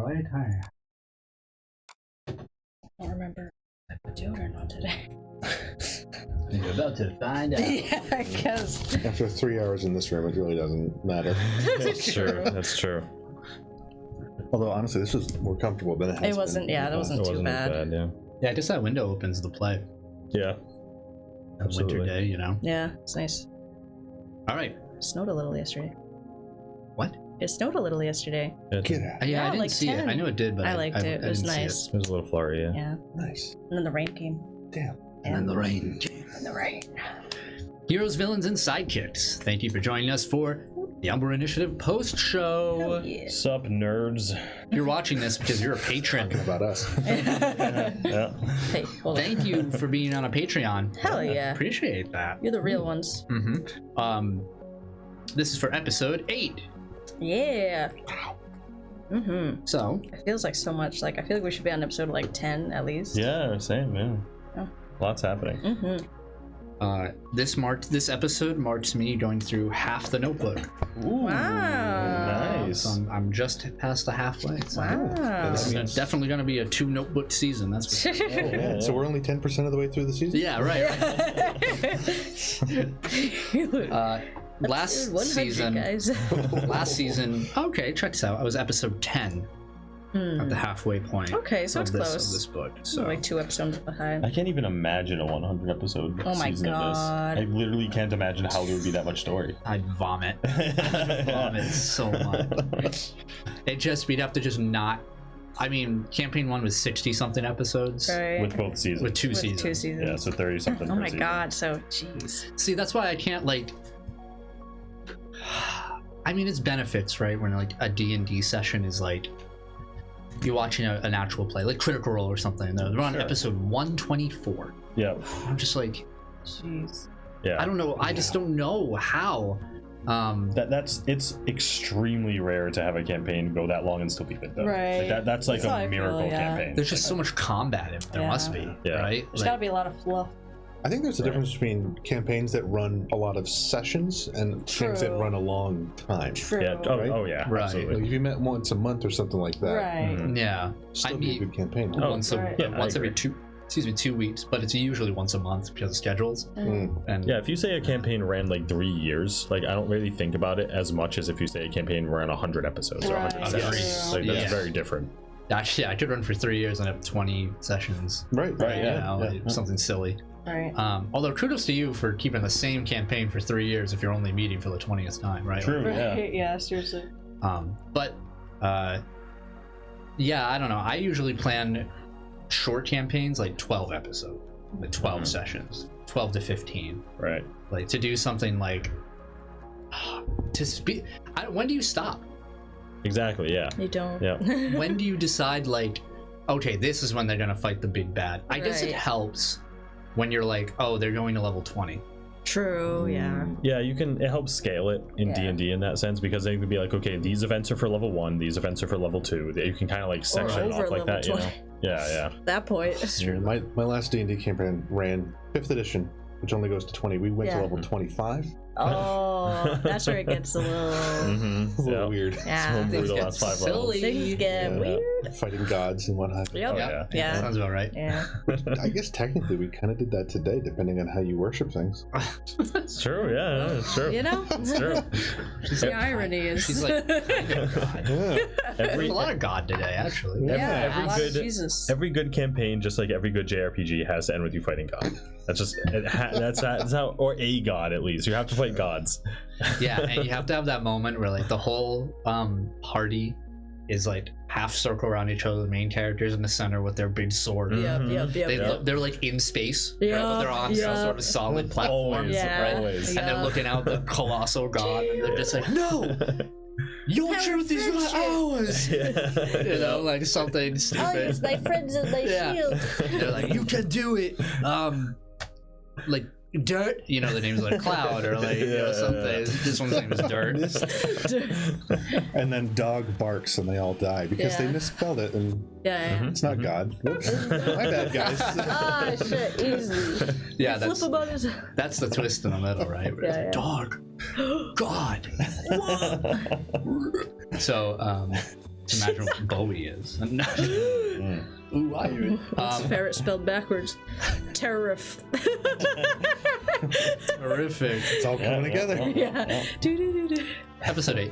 right? I don't remember if I do it or not today. You're about to find out. Yeah, I guess. After 3 hours in this room, it really doesn't matter. That's true. That's true. Although, honestly, this was more comfortable than it has been. It wasn't, yeah, that wasn't It too wasn't as bad. bad, yeah. Yeah, I guess that window opens the play. Yeah. A Absolutely. winter day, you know. Yeah, it's nice. All right. It snowed a little yesterday. What? It snowed a little yesterday. Get out. Yeah, I Yeah, didn't like see it. 10. I knew it did, but I liked it. It was didn't see nice. It was a little flurry, yeah. Yeah. Nice. And then the rain came. Damn. And then the rain came. And the rain. Heroes, villains, and sidekicks. Thank you for joining us for the Umber Initiative post show. Yeah. Sup, nerds? You're watching this because you're a patron. Talking about us. Yeah. Hey, hold on. Thank you for being on a Patreon. Hell yeah. Appreciate that. You're the real ones. This is for episode 8. Yeah. Mm-hmm. So, It feels like so much. Like, I feel like we should be on episode like 10 at least. Yeah, same, man. Oh. Lots happening. Mm-hmm. this episode marks me going through half the Notebook. Wow. Nice. So I'm just past the halfway. So Wow. This is definitely going to be a 2 notebook season. That's for sure. Yeah, So we're only 10% of the way through the season? Yeah, right. Last 100, season, guys. okay, check this out. I was episode 10 at the halfway point. Okay, so of it's this, close. Of this book. So Like 2 episodes behind. I can't even imagine a 100 episode Oh my season of God. this. I literally can't imagine how there would be that much story. I'd vomit. Vomit so much. We'd have to just not. I mean, campaign 1 was 60 something episodes Right. With both seasons. with 2 With seasons. 2 seasons. Yeah, so 30 something. Oh per my season. god, so jeez. See, that's why I can't like. I mean, it's benefits, right? When like a D&D session is like you're watching an actual play, like Critical Role or something. They're on Sure. episode 124. Yeah. I'm just like, Jeez. Yeah. I don't know. I just don't know how. It's extremely rare to have a campaign go that long and still be good though. Right. Like that's like That's how I a feel, miracle yeah. campaign. There's just so much combat. There Yeah. must be, Yeah. right? There's gotta be a lot of fluff. I think there's a Right. difference between campaigns that run a lot of sessions and things that True. run a long time. True. Yeah. Oh, Right? oh yeah. Right. Absolutely. Like if you met once a month or something like that, Right. Mhm. Yeah. still I be a mean- good campaign. Oh, once right. once I every agree. 2 weeks, but it's usually once a month because of schedules. Mm. And Yeah, if you say a campaign ran like 3 years, like I don't really think about it as much as if you say a campaign ran 100 episodes or 100 Right. sessions. Yes. Like that's Yes. very different. actually, I could run for 3 years and have 20 sessions. Right, Right, You yeah. know, like something silly. Right. Although kudos to you for keeping the same campaign for 3 years if you're only meeting for the 20th time, right? True. Yeah. Right. Yeah, seriously. But yeah, I don't know. I usually plan short campaigns like 12 episodes, like 12 Mhm. sessions, 12 to 15. Right. Like to do something like to speak. When do you stop? Exactly. Yeah. You don't. Yeah. When do you decide like, okay, this is when they're gonna fight the big bad? I guess it Right. helps when you're like, oh, they're going to level 20. True, yeah. Yeah, you can. It helps scale it in Yeah. D&D in that sense because they could be like, okay, these events are for level 1, these events are for level 2. You can kind of like section it over off like level that, you know? 20. Yeah, yeah. At that point. Yeah, my last D&D campaign ran 5th edition, which only goes to 20. We went Yeah. to level 25. Oh, that's where it gets a little. Mm-hmm. A little weird. Yeah. Homebrew Things the get last 5 silly. levels. Things get Yeah. weird. Fighting gods and whatnot. Yep. Oh, yeah. Yeah. Sounds about right. Yeah. I guess technically we kind of did that today, depending on how you worship things. It's true, yeah, it's true. You know? It's true. The irony is. She's like, kind of God. Yeah. There's Every a lot of God today, actually. yeah, every a lot of good- Jesus. every good campaign, just like every good JRPG, has to end with you fighting God. That's just that's how, or a god at least. You have to fight gods. Yeah, and you have to have that moment where like the whole party is like half circle around each other, the main characters in the center with their big sword. Yep, Mhm. yep, yep, They're yep. like in space, Yeah, right? But they're on some yeah. sort of solid platform, Always, Yeah. right? always. And they're Yeah. looking out the colossal god, and they're just like, "No, your Have truth is not friendship." ours." You know, like something Oh, stupid. it's my friends and my Yeah. shield. They're like, "You can do it." Like Dirt, you know, the name's like Cloud or like you know, Yeah. something. This one's name is Dirt. And then dog barks and they all die because they Yeah. misspelled it and Yeah, yeah. it's not God. Whoops. My bad, guys. Ah, shit, easy. Yeah, Flip that's him on his. that's the twist in the middle, right? Where it's Yeah, like, yeah. Dog, God. So, to imagine what Bowie is. Ooh, Iron. It's ferret spelled backwards. Terrif. Horrific. It's all coming together. Yeah. Do. Episode 8.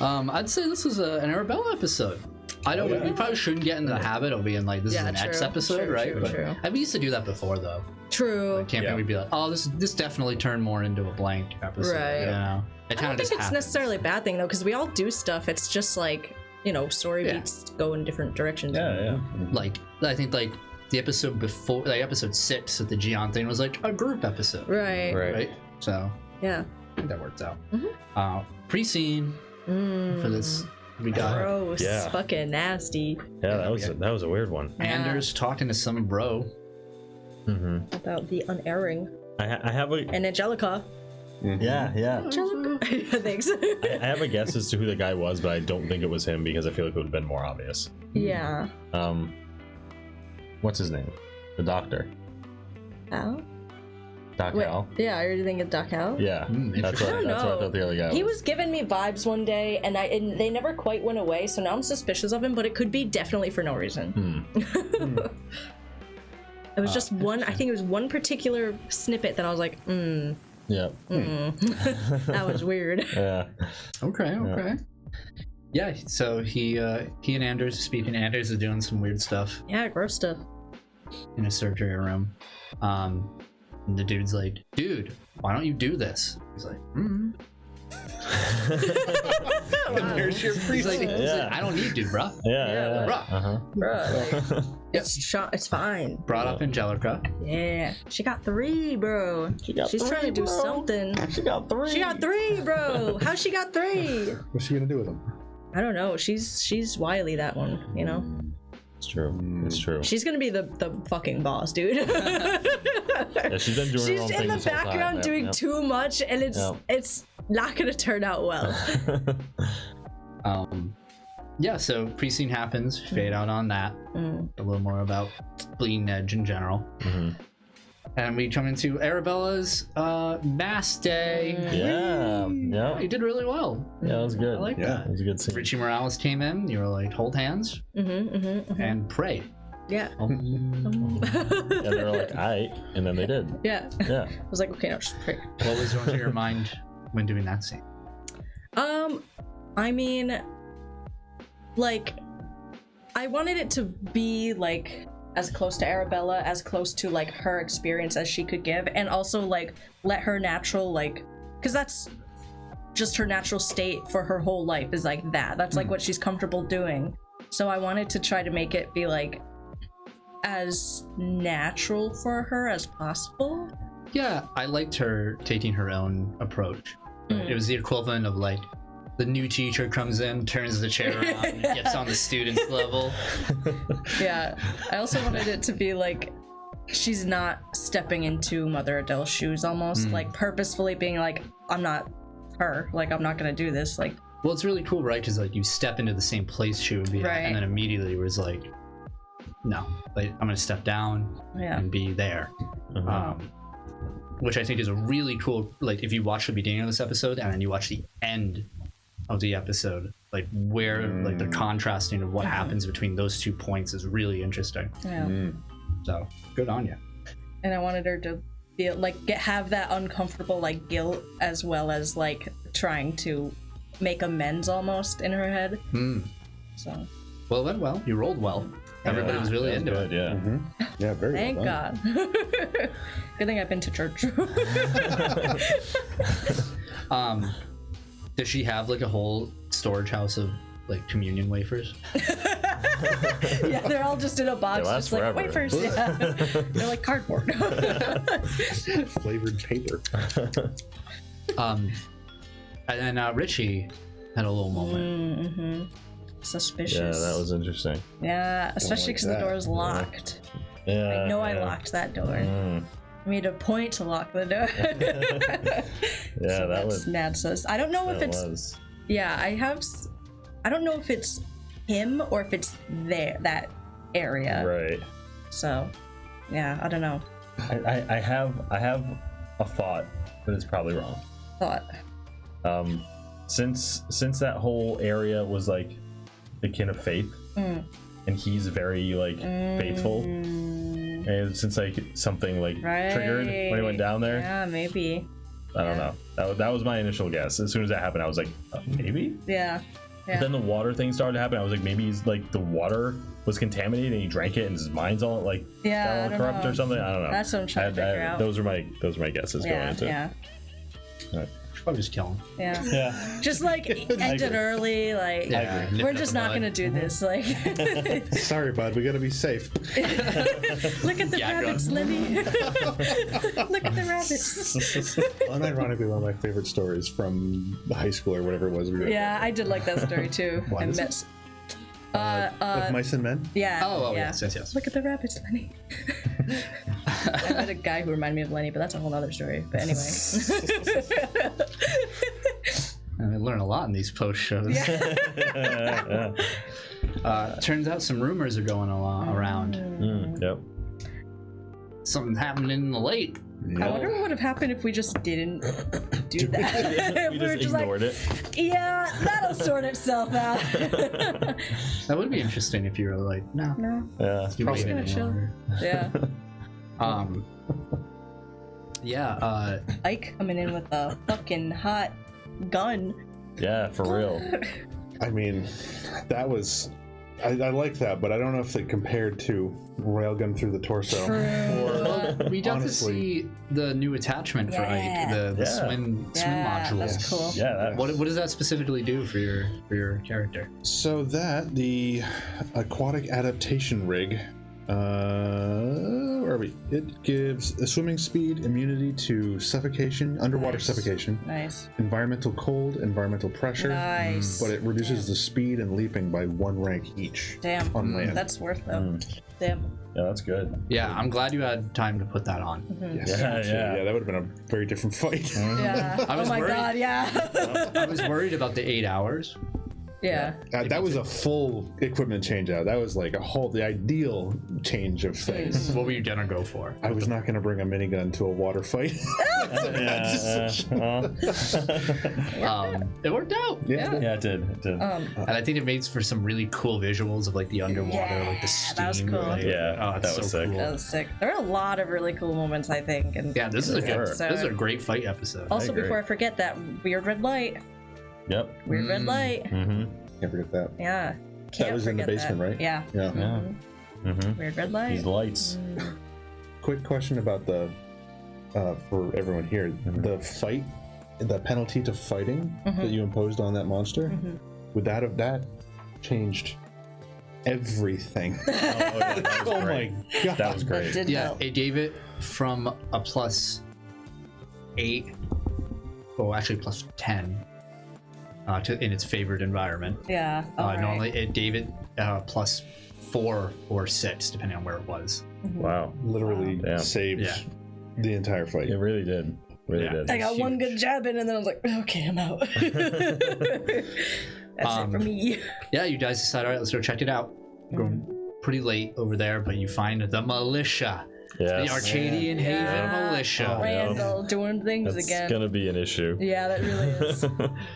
I'd say this is an Arabella episode. I don't. We probably shouldn't get into the habit of being like, this is an X episode, true, right? True, But true. we used to do that before, though. True. Camping, we'd be like, oh, this definitely turned more into a blank episode. Right. You know? It I kind don't of think just it's happens. necessarily a bad thing though, because we all do stuff. It's just like, you know, story Yeah. beats go in different directions. Yeah. Like, I think like the episode before, like episode 6 with the Gion thing was like a group episode, Right. right? So Yeah. I think that worked out. Mhm. Pre-scene for this, we got Gross. Yeah. Fucking nasty. Yeah, that was a weird one. Anders talking to some bro. Mm-hmm. About the unerring. I have a And Angelica. yeah. Angelica. Thanks. I have a guess as to who the guy was, but I don't think it was him because I feel like it would have been more obvious. Yeah. What's his name? The doctor. Al? Doc Wait, Hal. yeah, I already think it's Doc Al. Yeah, that's what I don't I know. thought the other guy He was giving me vibes one day, and they never quite went away, so now I'm suspicious of him, but it could be definitely for no reason. It was just one, I think it was one particular snippet that I was like, Yeah. that was weird. Yeah. Okay. Yeah, so he and Anders are speaking. Anders is doing some weird stuff Yeah, gross stuff. in a surgery room. And the dude's like, dude, why don't you do this? He's like, There's your He's like, Yeah. I don't need to, bro. Yeah. Bruh. Uh-huh. Bruh, like, it's fine. Brought up Angelica. Yeah. She got 3, bro. She's trying to do something. She got 3. She got 3, bro. How she got 3? What's she gonna do with them? I don't know. She's wily, that one, you know? It's true. It's true. She's gonna be the fucking boss, dude. Yeah, she's been doing her She's own in thing the this whole time. background Yep, doing yep. too much, and Yep. it's not gonna turn out well. Yeah, so pre-scene happens. Fade out on that. A little more about Bleeding Edge in general. And we come into Arabella's mass day. Yeah. He did really well. Yeah, that was good. I like Yeah. that. It was a good scene. Richie Morales came in. You were like, hold hands and pray. Yeah. And they were like, aight. And then they did. Yeah. Yeah. I was like, okay, now just pray. What was going through your mind when doing that scene? I mean, like, I wanted it to be like as close to Arabella, as close to like her experience as she could give, and also like let her natural, like, because that's just her natural state for her whole life is like that. That's like what she's comfortable doing. So I wanted to try to make it be like as natural for her as possible. Yeah, I liked her taking her own approach. It was the equivalent of like the new teacher comes in, turns the chair around, and gets on the student's level. Yeah, I also wanted it to be like she's not stepping into Mother Adele's shoes, almost like purposefully being like, I'm not her, like I'm not gonna do this, like. Well, it's really cool, right? Because like you step into the same place she would be, at, Right. and then immediately was like, no, like I'm gonna step down Yeah. and be there. Which I think is a really cool. Like if you watch the beginning of this episode and then you watch the end of the episode, like where like the contrasting of what happens between those 2 points is really interesting. Yeah. So good on you. And I wanted her to feel like have that uncomfortable like guilt as well as like trying to make amends almost in her head. So Well, it went well. You rolled well. Everybody was really into good, it. yeah. Yeah, very thank well done. God. Good thing I've been to church. Does she have like a whole storage house of like communion wafers? Yeah, they're all just in a box, They just last like forever. wafers. Yeah. They're like cardboard. Flavored paper. And then Richie had a little moment. Suspicious. Yeah, that was interesting. Yeah, especially like because the that. door is locked. Yeah. I know I yeah. locked that door. Mm. I made a point to lock the door. Yeah, So that that's was. Nadsa's. I don't know if That it's. was. Yeah, I don't know if it's him or if it's that area. Right. So, yeah, I don't know. I have a thought, but it's probably wrong. Thought. since that whole area was like the kin of faith, and he's very like faithful, and since like something like triggered when he went down there. Yeah, maybe. I don't know. That was my initial guess. As soon as that happened, I was like, maybe. Yeah. But then the water thing started to happen. I was like, maybe he's like the water was contaminated and he drank it and his mind's all like I got all don't corrupt know. or something. I don't know. That's what I'm trying to figure out. Those are my guesses going Yeah, into it. yeah, Should probably just kill him. yeah. Yeah. Just like end it early, like Yeah, nip we're it just in the not bud. gonna do this. Like, Sorry, bud. We gotta be safe. look at the Yeah, rabbits, go. Lenny. Look at the rabbits. Unironically, one of my favorite stories from high school or whatever it was. We read. Yeah, I did like that story too. What I is it? miss. Of Mice and Men. Yeah. Oh, yeah. yes. Look at the rabbits, Lenny. I met a guy who reminded me of Lenny, but that's a whole other story. But anyway. And I learn a lot in these post shows. Yeah. Turns out some rumors are going around. Yep. Something's happening in the lake. I wonder what would have happened if we just didn't do that. We If were just ignored it. yeah, that'll sort itself out. That would be interesting if you were like, no, No. Yeah. you Probably waited gonna any chill. longer. Yeah. Yeah. Ike coming in with a fucking hot gun. Yeah, for real. I mean, that was. I like that, but I don't know if it compared to railgun through the torso. We got Honestly. to see the new attachment for Ike, the Yeah. swim Yeah, module. that's cool. Yeah, that, What does that specifically do for your character? So that the aquatic adaptation rig, where are we? It gives a swimming speed, immunity to suffocation, underwater Nice. suffocation, Nice. environmental cold, environmental pressure. Nice. But it reduces the speed and leaping by 1 rank each. Damn. on land. That's worth though. Damn. yeah, that's good. Yeah, I'm glad you had time to put that on. Yes, Yeah, actually, yeah. that would have been a very different fight. Yeah. I Oh was my worried. god, yeah. I was worried about the 8 hours. Yeah. That was a full equipment change out. That was like the ideal change of things. What were you gonna go for? I was not going to bring a minigun to a water fight. It worked out. Yeah. Yeah, it did. It did. And I think it makes for some really cool visuals of like the underwater, like the steam. that was cool. like- Yeah, oh, it's that was so sick. cool. That was sick. There were a lot of really cool moments, I think. And Yeah, this is a good. episode. This is a great fight episode. Also, agree. before I forget that weird red light. Yep. Weird red light. Mm-hmm. Can't forget that. Yeah. Can't was in the forget basement, that. right? Yeah. Yeah. Yeah. Mm-hmm. Weird red light. These lights. Quick question about the, for everyone here, the fight, the penalty to fighting that you imposed on that monster, would that changed everything? Oh, yeah, that was Oh my great. god. That was That great. did Yeah, help. it gave it from a +8, oh, actually +10, in its favored environment. Yeah. alright. Normally, it gave it +4 or 6, depending on where it was. Wow. Literally Damn. saved Yeah. the entire fight. It really did. Really Yeah. did. I got one huge. good jab in, and then I was like, okay, I'm out. That's it for me. Yeah, you guys decide, all right, let's go check it out. Going pretty late over there, but you find the militia, the Yes. Arcadian Haven Yeah. militia. Oh, Randall doing things That's again. gonna be an issue. Yeah, that really is.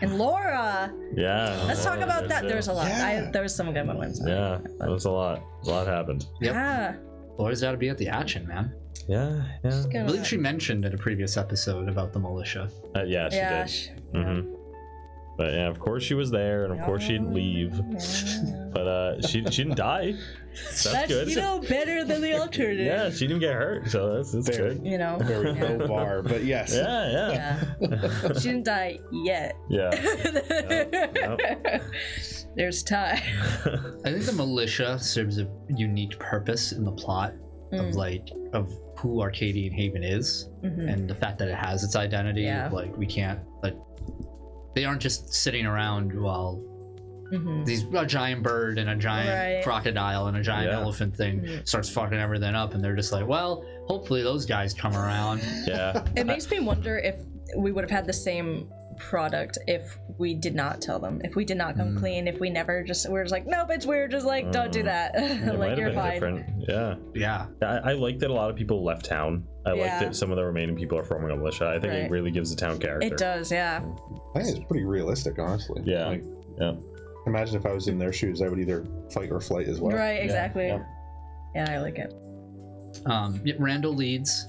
And Laura. Yeah. Let's talk about that. There's a lot. Yeah. There was some good moments. Yeah, that was a lot. A lot happened. Yep. Yeah. Laura's got to be at the action, man. Yeah, yeah. I believe she mentioned in a previous episode about the militia. Yeah, she Yeah. did. Mm-hmm. But yeah, of course she was there, and of course she didn't leave. But she didn't die. That's good. You know, better than the alternative. Yeah, she didn't get hurt, so that's Very. good. You know. Very low bar, but yes. Yeah, yeah, Yeah. She didn't die yet. yeah. There's time. I think the militia serves a unique purpose in the plot of who Arcadian Haven is, and the fact that it has its identity. Yeah. Like we can't they aren't just sitting around while a giant bird and a giant Right. crocodile and a giant Yeah. elephant thing starts fucking everything up, and they're just like, well, hopefully those guys come around. Yeah. It makes me wonder if we would have had the same product if we did not tell them, if we did not come clean, if we never we're just like, nope, it's weird, just like don't do that. It might Like have you're been fine. different. Yeah. Yeah. I like that a lot of people left town. I like Yeah. that some of the remaining people are from a militia. I think Right. it really gives the town character. It does, yeah. I think it's pretty realistic, honestly. Yeah. Like, Yeah. imagine if I was in their shoes, I would either fight or flight as well. Right, exactly. yeah. Yeah, I like it. Randall leads,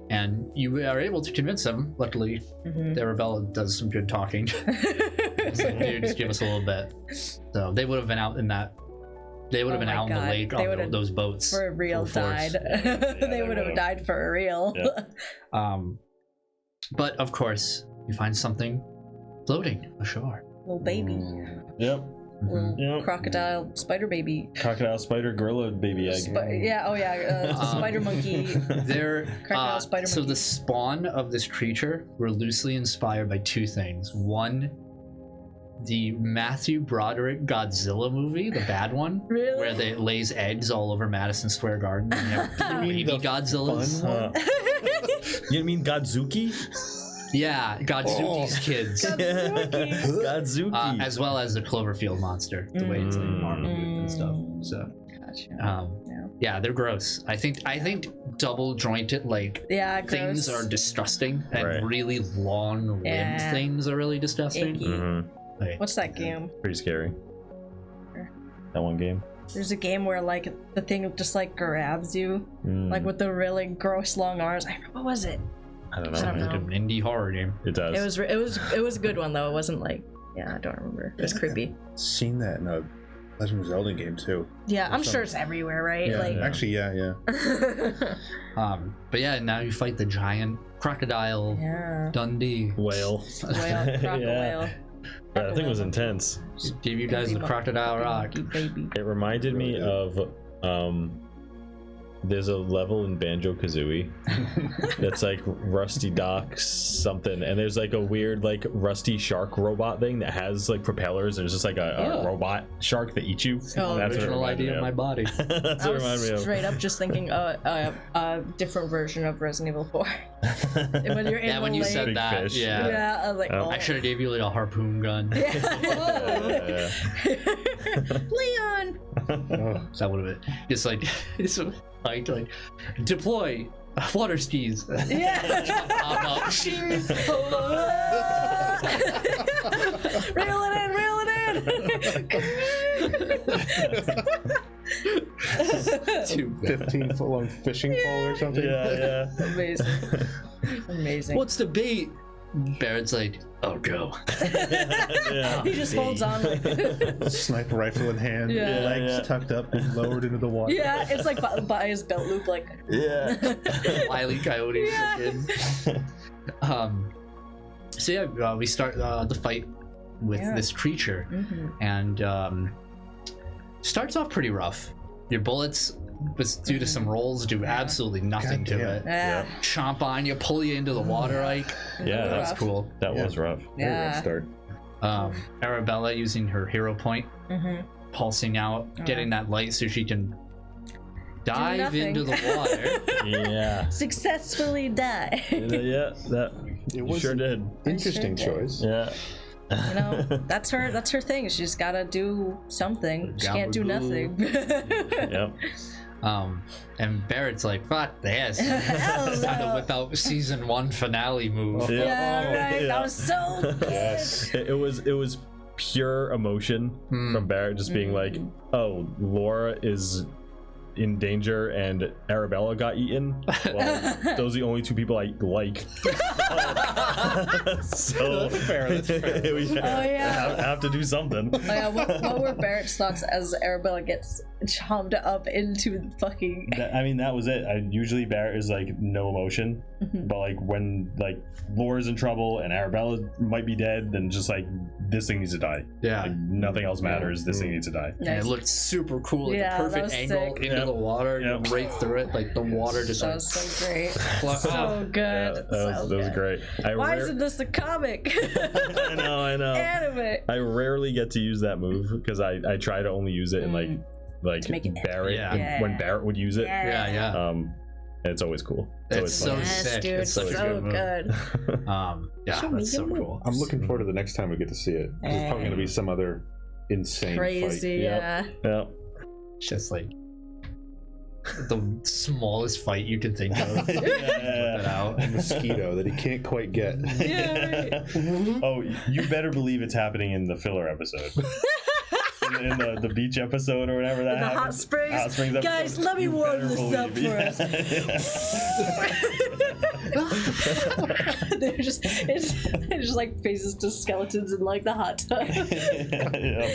and you are able to convince him. Luckily, Arabella does some good talking. It's like, dude, just give us a little bit. So they would have been out in that. They would have Oh been my out in God. the lake They on would've those boats. For real full force. died. They would have would've. died for real. Yeah. But of course, you find something floating ashore. Little baby. Yep. Little Yep. crocodile spider baby. Crocodile, spider, gorilla, baby egg. Yeah, oh yeah, spider monkey. There, Crocodile, spider so monkey. the spawn of this creature were loosely inspired by two things. One, the Matthew Broderick Godzilla movie, the bad one, Really? where they lays eggs all over Madison Square Garden. And you have mean baby the Godzillas. fun one? You mean Godzuki? Yeah, Godzuki's kids. Godzuki. As well as the Cloverfield monster, the way it's like marbled and stuff. So, Gotcha. yeah, they're gross. I think double jointed like Yeah, things gross. are disgusting, and Right. really long limbed Yeah. things are really disgusting. Icky. Mhm. Like, What's that game? Pretty scary. That one game. There's a game where like the thing just like grabs you, like with the really gross long arms. What was it? I don't know. I don't like know. an indie horror game. It does. It was a good one though. It wasn't like, yeah, I don't remember. It was creepy. Seen that in a Legend of Zelda game too. Yeah, I'm sure it's everywhere, right? Yeah, Like, actually, yeah. But yeah, now you fight the giant crocodile yeah. Dundee. Whale. Whale, crocodile. Yeah. That thing was intense. Give you guys the crocodile rock. Baby. It reminded me of there's a level in Banjo-Kazooie that's like Rusty Dock something, and there's like a weird like rusty shark robot thing that has like propellers. There's just like a robot shark that eats you. Oh, That's what it Original reminded idea me of my body. That's I what it reminded me was of. straight up just thinking a different version of Resident Evil 4. When you're in Yeah, when the you lake. said Big that, fish. yeah. Yeah, I was like, oh. I should have gave you like a harpoon gun. Yeah. Leon. That would have been just like it's like deploy water skis. Yeah. Pop up. Reel it in. Too bad. 15-foot long fishing pole or something. Yeah. Amazing. Amazing. What's the bait? Barrett's like, oh, go. Yeah. He just holds on. Like, Sniper rifle in hand, Yeah. legs tucked up and lowered into the water. yeah, it's like by his belt loop, like. Yeah. Wily Coyote. Yeah. freaking. So yeah, we start the fight with Yeah. this creature, and starts off pretty rough. Your bullets, due to some rolls, do absolutely nothing to Goddamn. it. Yeah. Chomp on you, pull you into the water, like Yeah, that's Rough. cool. That was rough. Very rough Yeah. start. Arabella using her hero point, pulsing out, getting that light so she can dive nothing. into the water. Yeah. Successfully die. Yeah, that It was sure did. Interesting Sure did. choice. Yeah. You know, that's her thing. She's gotta do something. She can't do nothing. Yep. And Barrett's like, fuck this. Hell It's time to no. whip out season 1 finale move. Yeah, right. Yeah. That was so good. Yes. It was pure emotion from Barrett just being like, oh, Laura is in danger and Arabella got eaten. Well, those are the only two people I like. So That's fair, that's fair. we have to do something. Oh, yeah, what were Barrett's thoughts as Arabella gets chomped up into fucking? I mean, that was it. Usually Barrett is like no emotion, but like when like Laura's in trouble and Arabella might be dead, then just like this thing needs to die. Yeah. Like, nothing else matters. This thing needs to die. And it looked super cool, like Yeah, the that perfect was angle sick. into the water, Yep. go right through it, like the water just That like was so great. flush So good. Yeah, that was great. Why isn't this a comic? I know. Anime. I rarely get to use that move because I try to only use it in like To make it Barrett Yeah. when Barrett would use it. Yeah, yeah. It's always cool. It's so fun. Yes, sick. dude, It's such a so good good. Yeah, Show me that's so your cool. I'm looking forward to the next time we get to see it. There's probably going to be some other insane Crazy, Yep. Yeah. It's just like the smallest fight you can think of. Put that out. fight. Mosquito that he can't quite get. Yeah, Oh, you better believe it's happening in the filler episode. in the beach episode or whatever that The hot happens. springs. Hot springs episode. Guys, let me You warm better this up believe- for us. They're just it's just like faces to skeletons in like the hot tub. Yeah.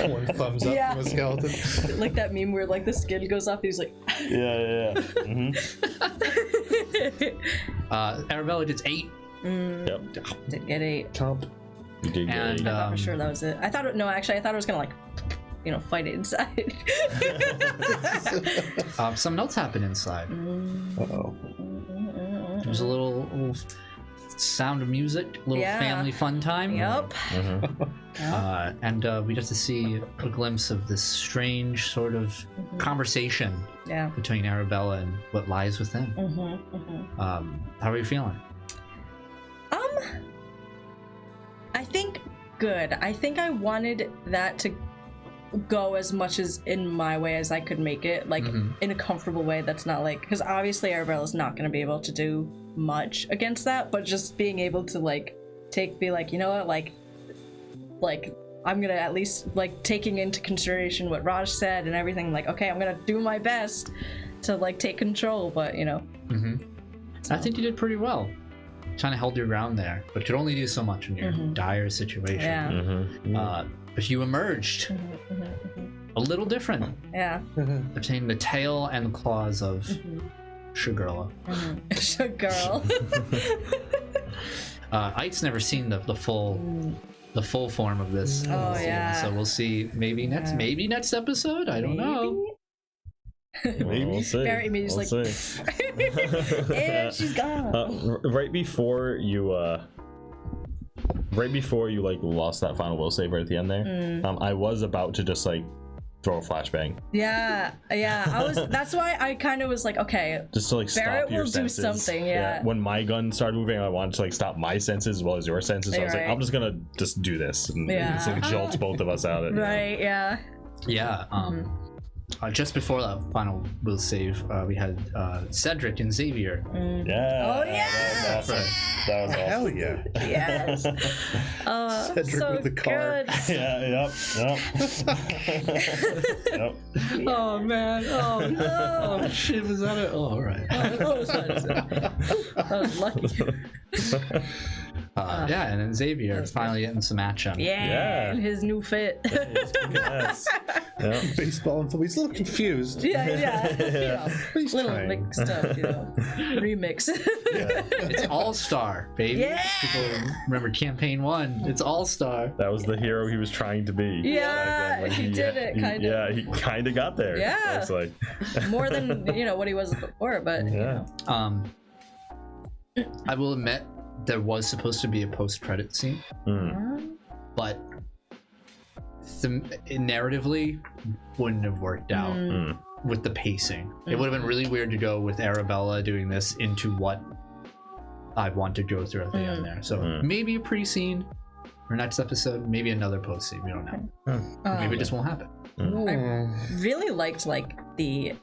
One thumbs up Yeah. from a skeleton. Like that meme where like the skin goes off and he's like Yeah. Mm-hmm. Arabella gets 8. Yep. did get 8. Chomp. You did And great. I thought for sure that was it. I thought it was gonna like fight it inside. Something else happened inside. Uh-oh. There was a little sound of music, a little Yeah. family fun time. Yep. And we get to see a glimpse of this strange sort of conversation Yeah. between Arabella and what lies within. How are you feeling? I think good. I think I wanted that to go as much as in my way as I could make it, like in a comfortable way that's not like, because obviously Arabella's not going to be able to do much against that, but just being able to like be like, you know what, like I'm gonna at least like taking into consideration what Raj said and everything, like okay, I'm gonna do my best to like take control, but I think you did pretty well. Kind of held your ground there, but could only do so much in your dire situation. yeah. But you emerged a little different, Yeah. obtaining the tail and the claws of Sugarla. Girl. Ike's never seen the full form of this. Oh, yeah. So we'll see. Maybe next episode. I don't know. We'll see. Barry Meade's We'll like, see. and she's gone. Right before you like lost that final will save right at the end there, I was about to just like throw a flashbang Yeah. That's why I kind of was like, okay, just to like stop Barrett your will do senses. something, yeah. When my gun started moving, I wanted to like stop my senses as well as your senses. So I was like, Right. I'm just gonna just do this and Yeah. just like jolt both of us out. Of it, you know? right? Yeah. Yeah. Just before that final will save, we had Cedric and Xavier. Yeah. Oh, yeah. That was awesome. That was awesome. Hell yeah. Yes. Cedric so with the car. good. Yeah. Yep. Oh man! Oh no! Oh shit! Was that it? Oh, all right. That was lucky. Yeah, and then Xavier finally getting some action. Yeah. And his new fit. Yes. Yep. Baseball and football. He's a little confused. yeah. He's Little trying. mixed up, remix. It's All Star, baby. Yeah. People remember Campaign 1. It's All Star. That was the hero he was trying to be. Yeah, Like, he did it, kind of. Yeah, he kind of got there. Yeah. It's like, More than what he was before, but yeah. I will admit there was supposed to be a post-credit scene, but narratively wouldn't have worked out with the pacing. It would have been really weird to go with Arabella doing this into what I want to go through at the end there. So maybe a pre-scene or next episode, maybe another post-scene. We don't know. Maybe it just won't happen. I really liked like the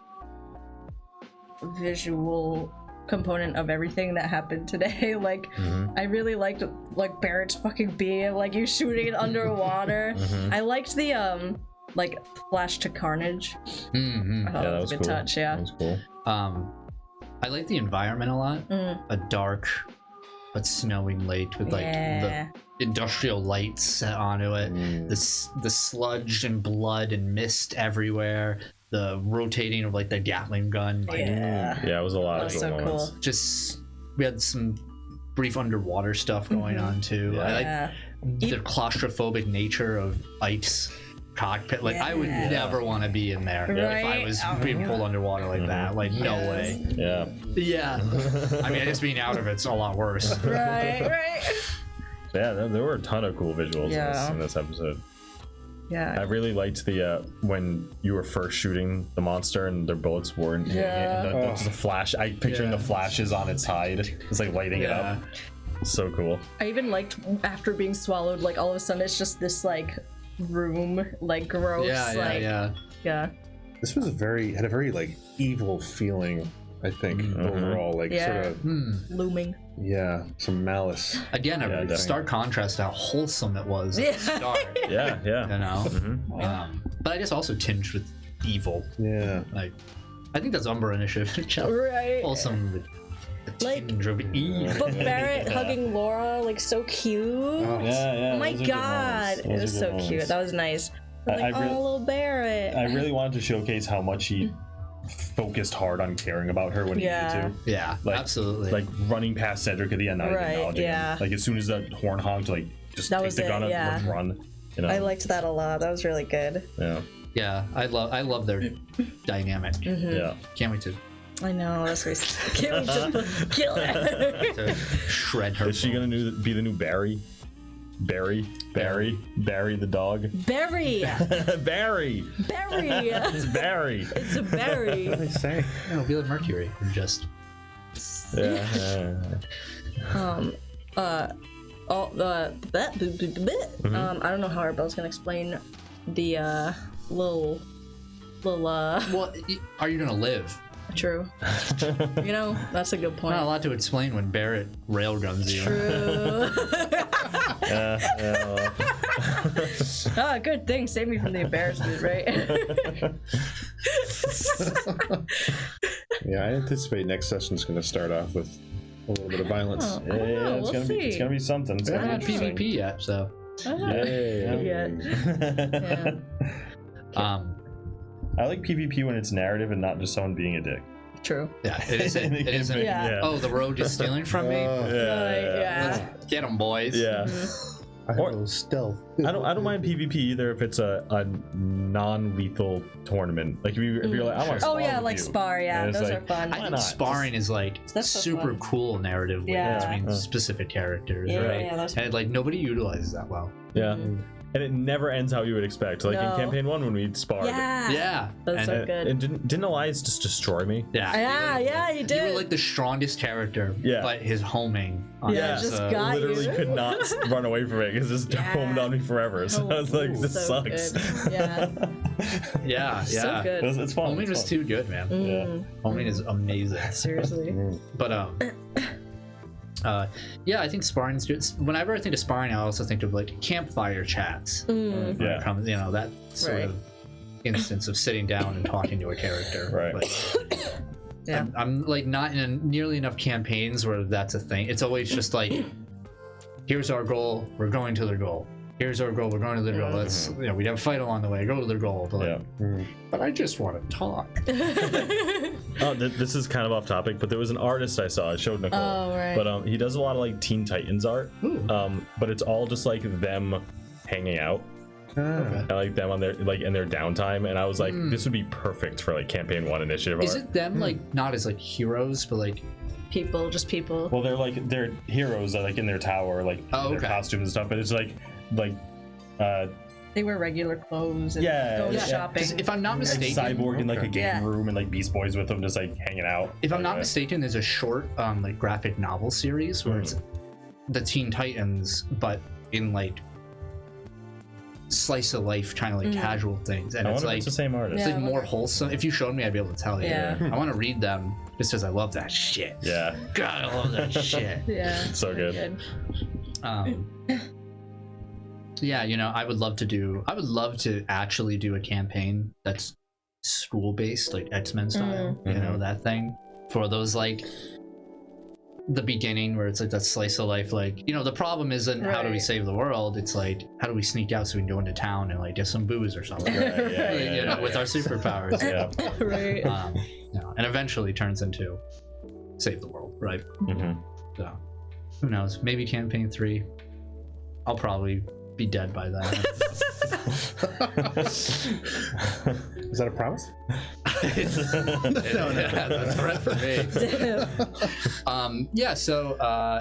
visual component of everything that happened today. Like I really liked like Barrett's fucking beam, like you shooting it underwater. I liked the like flash to carnage. I thought Yeah, that was a good cool. touch. Yeah. That was cool. I like the environment a lot. A dark but snowing lake with like the industrial lights set onto it. The sludge and blood and mist everywhere. The rotating of like the Gatling gun. Like, Yeah. Yeah, it was a lot That of was cool so moments. cool. just we had some brief underwater stuff going on too. Yeah. I Yeah. like the claustrophobic nature of Ike's cockpit. Like I would Yeah. never want to be in there if I Right? was Oh, being yeah. pulled underwater like that. Like no way. Yeah. Yeah. I mean, just being out of it's a lot worse. Right. Yeah, there were a ton of cool visuals Yeah. in this episode. Yeah. I really liked the when you were first shooting the monster and their bullets weren't hitting it, and just a flash. I picturing the flashes on its hide. It's like lighting it up. So cool. I even liked after being swallowed, like all of a sudden it's just this like room, like gross. Yeah. This was had a very like evil feeling, I think, overall. Like sort of Looming. some malice. Again, a stark contrast to how wholesome it was at the start. Yeah. You know? But I guess also tinged with evil. Yeah. Like, I think that's Umber Initiative. Right. Wholesome with a tinge of evil. But Barrett hugging Laura, like so cute. Yeah. Oh my god. It was so cute. That was nice. Like, little Barrett. I really wanted to showcase how much he focused hard on caring about her when he needed to. Yeah, like, absolutely. Like running past Cedric at the end, not even acknowledging him. Like as soon as the horn honked, like just take the gun and run. You know? I liked that a lot. That was really good. Yeah, I love their dynamic. Yeah, can't wait to. I know, that's what can't wait to kill her. To shred her. Is she gonna be the new Barry? Barry the dog. Barry. Barry. It's Barry. It's a Barry. What did they say? No, be like Mercury. Just. Yeah. I don't know how Arbel's gonna explain the little Well, are you gonna live? True. You know, that's a good point. Not a lot to explain when Barrett railguns you. True. Yeah. Good thing. Save me from the embarrassment, right? Yeah, I anticipate next session's going to start off with a little bit of violence. It's gonna be something. It's I gonna haven't be had interesting. PvP yet, so. Yeah. I like PvP when it's narrative and not just someone being a dick. True. Yeah, it isn't. It isn't. Yeah. Oh, the rogue is stealing from me. Yeah. Get them, boys. Yeah. I have Or- those stealth. I don't mind PvP either if it's a non-lethal tournament. Like if you're like, I want to Oh spar yeah, with like you. spar. Yeah, And it's those like, are fun. I think not? sparring is like That's so super fun. cool narratively Yeah. between specific characters, Yeah, right? yeah, that's and like nobody utilizes that well. Yeah. And it never ends how you would expect. Like No. in campaign 1 when we sparred. Yeah. Yeah, That's so good. And didn't Elias just destroy me? yeah, Yeah, you You did. were like the strongest character, Yeah. but his homing. On Yeah, his, just got Literally you. could not run away from it because it just homed on me forever. So I was like, this So sucks. good. Yeah. Yeah, So good. It's fun. Homing was too good, man. Mm, Homing is amazing. seriously. But yeah, I think sparring's good. Whenever I think of sparring, I also think of like campfire chats. When it Yeah. comes, you know, that sort Right. of instance of sitting down and talking to a character. Right. Like, Yeah. I'm like not in nearly enough campaigns where that's a thing. It's always just like, here's our goal, we're going to the goal. Here's our goal, we're going to the goal. Let's, you know, we have a fight along the way, go to the goal. But, like, Yeah. but I just want to talk. Oh, this is kind of off topic, but there was an artist I saw. I showed Nicole. Oh, right. But he does a lot of like Teen Titans art. Ooh. But it's all just like them hanging out. I like them on their like in their downtime, and I was like, this would be perfect for like campaign 1 initiative Is art. it them like not as like heroes, but like People, just people. Well, they're heroes that like in their tower, like Oh, in their okay. costumes and stuff. But it's like They wear regular clothes and Yeah, go yeah. shopping. 'cause if I'm not mistaken, Cyborg in like a game Yeah. room and like Beast Boys with them, just like hanging out. if I'm not Like, mistaken, there's a short like graphic novel series where it's the Teen Titans, but in like slice of life kind of like casual things, and I it's wonder if like it's the same artist. it's Yeah. like more wholesome. If you showed me, I'd be able to tell you. Yeah. I want to read them just because I love that shit. Yeah, God, I love that shit. Yeah. so good. Yeah, you know, I would love to actually do a campaign that's school based, like X-Men style, you know, that thing for those like the beginning where it's like that slice of life, like, you know, the problem isn't how do we Right. save the world, it's like how do we sneak out so we can go into town and like get some booze or something. Right, yeah, Like, yeah, you know, yeah, with yeah. our superpowers. Yeah. Right. You know, and eventually turns into save the world, right? Mhm. So who knows? Maybe campaign 3. I'll probably be dead by then. Is that a promise? No, that's a threat for me. Yeah, so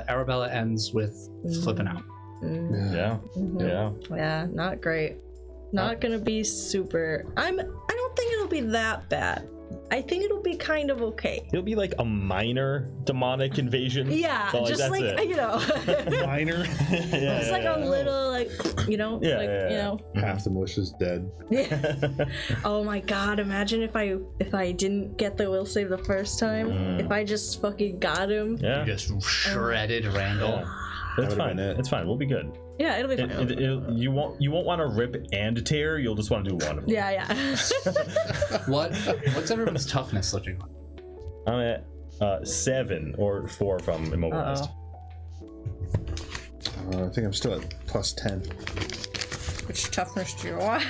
Arabella ends with flipping out. Yeah. Yeah. Yeah, not great. not gonna be super. I don't think it'll be that bad. I think it'll be kind of okay. It'll be like a minor demonic invasion. Yeah, but, just that's like it. you know, Minor. it's like a little like you know, Yeah, like yeah, you yeah. know. Half the mush is dead. Oh my god! Imagine if I didn't get the will save the first time. If I just fucking got him. Yeah. You just shredded Randall. It's would've fine. been it. It's fine. We'll be good. Yeah, it'll be fine. You won't want to rip and tear. You'll just want to do one of them. Yeah. What's everyone's toughness looking like? I'm at 7 or 4 if I'm immobilized. I think I'm still at +10. Which toughness do you want?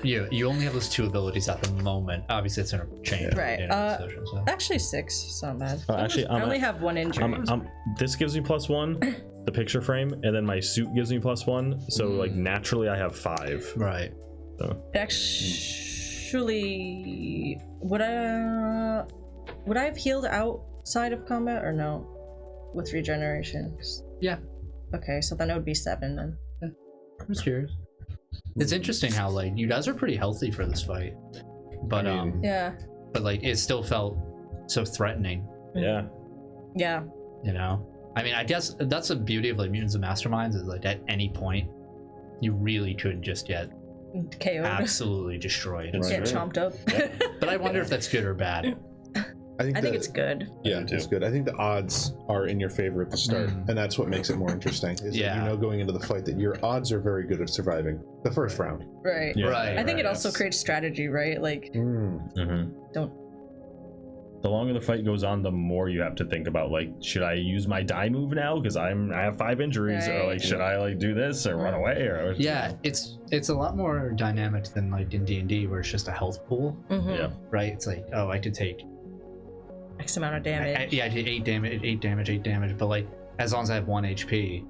You only have those 2 abilities at the moment. Obviously, it's gonna change. Right, in the session, so. Actually 6. It's not bad. Actually, I only have 1 injury. this gives me +1, the picture frame, and then my suit gives me +1. So like naturally, I have 5. Right. So. Actually, would I have healed outside of combat or no? With regeneration. Yeah. Okay, so then it would be 7 then. I'm just curious. It's interesting how like you guys are pretty healthy for this fight, but Yeah. but like it still felt so threatening. Yeah. Yeah. You know. I mean, I guess that's the beauty of like Mutants and Masterminds is like at any point, you really could just get KO'd. absolutely destroyed. Right. Get chomped up. But I wonder if that's good or bad. I think it's good. Yeah, do it's too. good. I think the odds are in your favor at the start, Mm. and that's what makes it more interesting. Is that Yeah. you know going into the fight that your odds are very good of surviving the first round. Right. Yeah. Right. I think it right. also creates strategy, right? Like, don't. The longer the fight goes on, the more you have to think about like, should I use my die move now because I have 5 injuries, or Right. like, should I like do this or run away or Yeah, it's a lot more dynamic than like in D&D where it's just a health pool, yeah. right? It's like, oh, I could take X amount of damage. I did 8 damage, but like as long as I have 1 HP,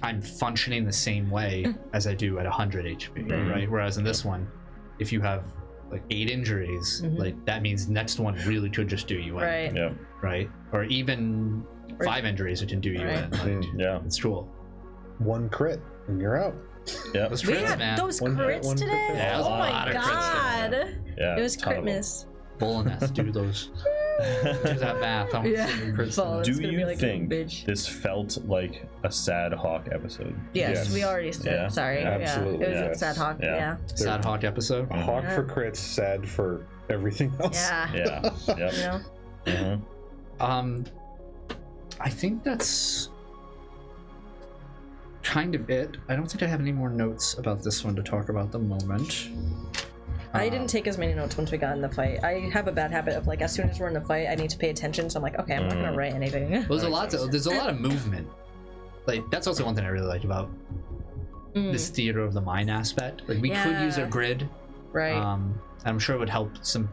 I'm functioning the same way as I do at 100 HP, right? Whereas in this one, if you have like 8 injuries, like that means next one really could just do you in, Right. Yeah. right? Or even 5 injuries, it can do you Right. in. Like, Yeah. it's cool. 1 crit, and you're out. Yeah. Those We crits, had man. those One crit, crits one crit today? fail. Yeah, it was Oh a my lot of crits god. Yeah. It was ton of them. Christmas. Bolin has to do those. Do that math. I'm Yeah. crits. Well, it's Do gonna be you like a think bitch. this felt like a Sad Hawk episode? Yes, we already said. Yeah. Sorry. Absolutely, Yeah. It was yes. a sad hawk. Yeah. Yeah. Sad Hawk episode. Hawk Yeah. for crits, sad for everything else. Yeah. Yeah. Yep. You know? Mhm. I think that's kind of it. I don't think I have any more notes about this one to talk about at the moment. I didn't take as many notes once we got in the fight. I have a bad habit of like, as soon as we're in the fight, I need to pay attention. So I'm like, okay, I'm not gonna write anything. Well, there's a lot of movement. Like that's also one thing I really like about this theater of the mind aspect. Like we could use a Yeah. grid. Right. I'm sure it would help some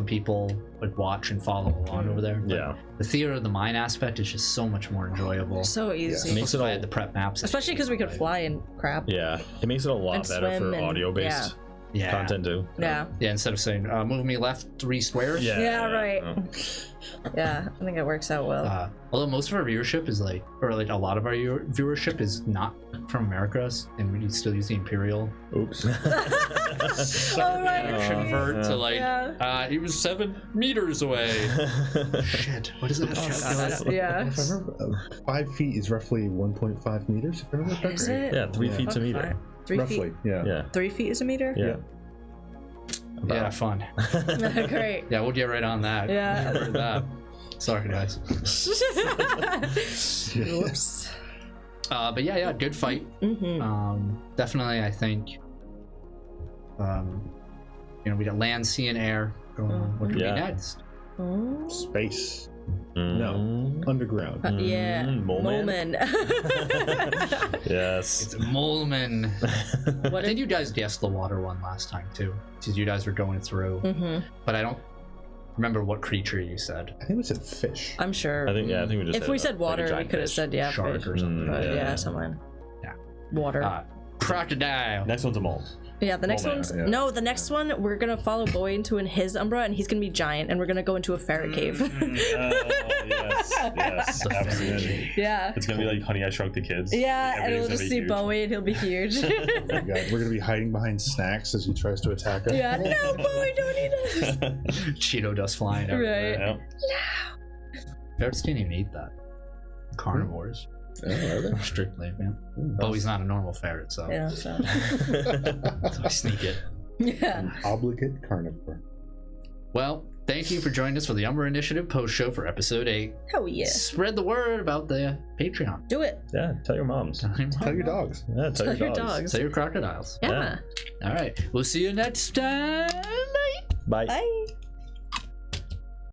people would watch and follow along over there. But Yeah. the theater of the mind aspect is just so much more enjoyable. So easy. Makes it if I all- had the prep maps, Especially because we could fly and crap. Yeah. It makes it a lot And better swim for and- audio-based yeah, content too. Yeah. yeah. Instead of saying move me left 3 squares. Yeah, right. Oh. Yeah. I think it works out well. Although most of our viewership is like, or like a lot of our viewership is not from America, and we still use the Imperial Oops. Oh, right. convert to like, Yeah. he was 7 meters away. Shit, what is it? Yeah. If I remember, 5 feet is roughly 1.5 meters. If I remember correctly. Is it? Yeah, 3 feet a meter. Fuck, 3 Roughly, feet. yeah. Yeah. 3 feet is a meter? Yeah. Yeah, fun. Great. Yeah, we'll get right on that. Yeah. Remember that. Sorry, guys. Whoops. But yeah, good fight. Definitely, I think. We got land, sea, and air. What could Yeah. be next? Space. Mm. No. Underground. Yeah. Mole Man? Yes. It's Moleman. What I think you guys guessed the water one last time too, because you guys were going through. But I don't remember what creature you said. I think we said fish. I'm sure. I think we just If we said like a water, we giant could have fish. said Shark fish. or something. But Yeah. yeah, something. Yeah. Water. Crocodile. Next one's a mole. Yeah, the next Well, one's yeah. no. The next one we're gonna follow Boy into his Umbra, and he's gonna be giant, and we're gonna go into a ferret cave. Yes, absolutely. Yeah. It's gonna be like Honey, I Shrunk the Kids. Yeah, and we'll Everything's just gonna see be huge. Bowie, and he'll be huge. Oh my God, we're gonna be hiding behind snacks as he tries to attack us. Yeah, no, Bowie, don't eat us. Cheeto dust flying everywhere. Right. Yeah. Ferrets can't even eat that. Carnivores. Oh, are they? Strictly, man. Bowie's not a normal ferret, so Yeah, so. so I sneak it. Yeah. An obligate carnivore. Well, thank you for joining us for the Umbra Initiative post show for episode 8. Hell yeah. Spread the word about the Patreon. Do it. Yeah, tell your moms. Tell your dogs. Yeah, Tell your dogs. Tell your crocodiles. Yeah. All right. We'll see you next time. Bye. Bye.